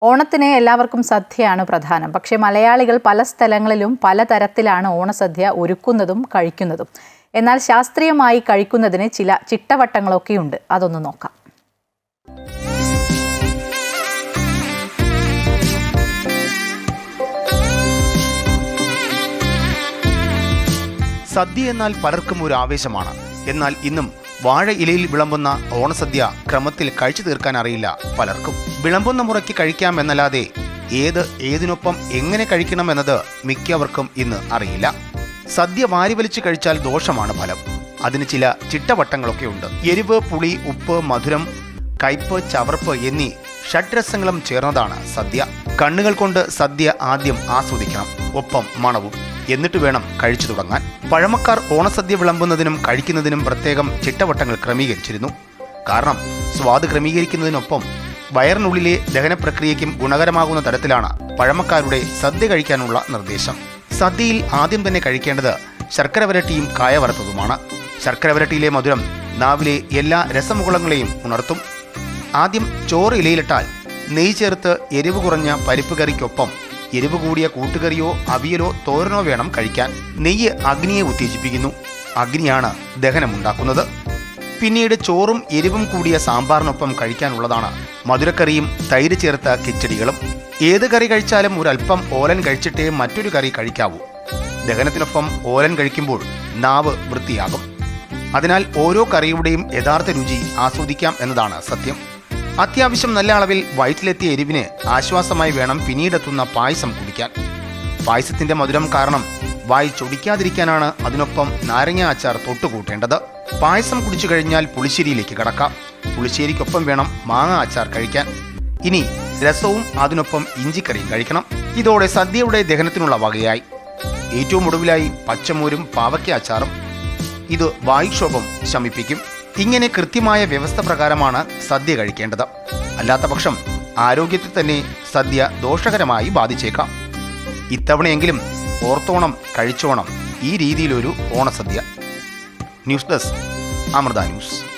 ഓണത്തിന് എല്ലാവർക്കും സദ്യയാണ് പ്രധാനം. പക്ഷേ മലയാളികൾ പല സ്ഥലങ്ങളിലും പലതരത്തിലാണ് ഓണസദ്യ ഒരുക്കുന്നതും കഴിക്കുന്നതും. എന്നാൽ ശാസ്ത്രീയമായി കഴിക്കുന്നതിന് ചില ചിട്ടവട്ടങ്ങളൊക്കെയുണ്ട്. അതൊന്ന് നോക്കാം. സദ്യ എന്നാൽ പലർക്കും ഒരു ആവേശമാണ്. എന്നാൽ ഇന്നും വാഴ ഇലയിൽ വിളമ്പുന്ന ഓണസദ്യ ക്രമത്തിൽ കഴിച്ചു തീർക്കാൻ അറിയില്ല പലർക്കും. വിളമ്പുന്ന മുറയ്ക്ക് കഴിക്കാം എന്നല്ലാതെ ഏതിനൊപ്പം എങ്ങനെ കഴിക്കണം എന്നത് മിക്കവർക്കും ഇന്ന് അറിയില്ല. സദ്യ വാരിവലിച്ച് കഴിച്ചാൽ ദോഷമാണ് ഫലം. അതിന് ചില ചിട്ടവട്ടങ്ങളൊക്കെ ഉണ്ട്. എരിവ്, പുളി, ഉപ്പ്, മധുരം, കയ്പ്, ചവർപ്പ് എന്നീ ഷഡ്രസങ്ങളും ചേർന്നതാണ് സദ്യ. കണ്ണുകൾ കൊണ്ട് സദ്യ ആദ്യം ആസ്വദിക്കണം, ഒപ്പം മണവും. എന്നിട്ട് വേണം കഴിച്ചു തുടങ്ങാൻ. പഴമക്കാർ ഓണസദ്യ വിളമ്പുന്നതിനും കഴിക്കുന്നതിനും പ്രത്യേകം ചിട്ടവട്ടങ്ങൾ ക്രമീകരിച്ചിരുന്നു. കാരണം സ്വാദ് ക്രമീകരിക്കുന്നതിനൊപ്പം വയറിനുള്ളിലെ ദഹന പ്രക്രിയയ്ക്കും ഗുണകരമാകുന്ന തരത്തിലാണ് പഴമക്കാരുടെ സദ്യ കഴിക്കാനുള്ള നിർദ്ദേശം. സദ്യയിൽ ആദ്യം തന്നെ കഴിക്കേണ്ടത് ശർക്കര വരട്ടിയും കായ വറുത്തതുമാണ്. ശർക്കര വരട്ടിയിലെ മധുരം നാവിലെ എല്ലാ രസമുകുളങ്ങളെയും ഉണർത്തും. ആദ്യം ചോറ് ഇലയിലിട്ടാൽ നെയ്യ് ചേർത്ത് എരിവ് കുറഞ്ഞ പരിപ്പ് കറിക്കൊപ്പം എരിവ് കൂടിയ കൂട്ടുകറിയോ അവിയലോ തോരനോ വേണം കഴിക്കാൻ. നെയ്യ് അഗ്നിയെ ഉത്തേജിപ്പിക്കുന്നു. അഗ്നിയാണ് ദഹനമുണ്ടാക്കുന്നത്. പിന്നീട് ചോറും എരിവും കൂടിയ സാമ്പാറിനൊപ്പം കഴിക്കാനുള്ളതാണ് മധുരക്കറിയും തൈര് ചേർത്ത കിച്ചടികളും. ഏത് കറി കഴിച്ചാലും ഒരല്പം ഓലൻ കഴിച്ചിട്ടേ മറ്റൊരു കറി കഴിക്കാവൂ. ദഹനത്തിനൊപ്പം ഓലൻ കഴിക്കുമ്പോൾ നാവ് വൃത്തിയാകും. അതിനാൽ ഓരോ കറിയുടെയും യഥാർത്ഥ രുചി ആസ്വദിക്കാം എന്നതാണ് സത്യം. അത്യാവശ്യം നല്ല അളവിൽ വയറ്റിലെത്തിയ എരിവിന് ആശ്വാസമായി വേണം പിന്നീടെത്തുന്ന പായസം കുടിക്കാൻ. പായസത്തിന്റെ മധുരം കാരണം വായി ചൊടിക്കാതിരിക്കാനാണ് അതിനൊപ്പം നാരങ്ങ അച്ചാർ തൊട്ടുകൂട്ടേണ്ടത്. പായസം കുടിച്ചു കഴിഞ്ഞാൽ പുളിശ്ശേരിയിലേക്ക് കടക്കാം. പുളിശ്ശേരിക്കൊപ്പം വേണം മാങ്ങ അച്ചാർ കഴിക്കാൻ. ഇനി രസവും അതിനൊപ്പം ഇഞ്ചിക്കറിയും കഴിക്കണം. ഇതോടെ സദ്യയുടെ ദഹനത്തിനുള്ള വകയായി. ഏറ്റവും ഒടുവിലായി പച്ചമോരും പാവയ്ക്ക അച്ചാറും. ഇത് വായുക്ഷോഭം ശമിപ്പിക്കും. ഇങ്ങനെ കൃത്യമായ വ്യവസ്ഥ പ്രകാരമാണ് സദ്യ കഴിക്കേണ്ടത്. അല്ലാത്ത പക്ഷം ആരോഗ്യത്തെ തന്നെ സദ്യ ദോഷകരമായി ബാധിച്ചേക്കാം. ഇത്തവണയെങ്കിലും ഓർത്തോണം കഴിച്ചോണം ഈ രീതിയിലൊരു ഓണസദ്യ. News desk, Amrita news.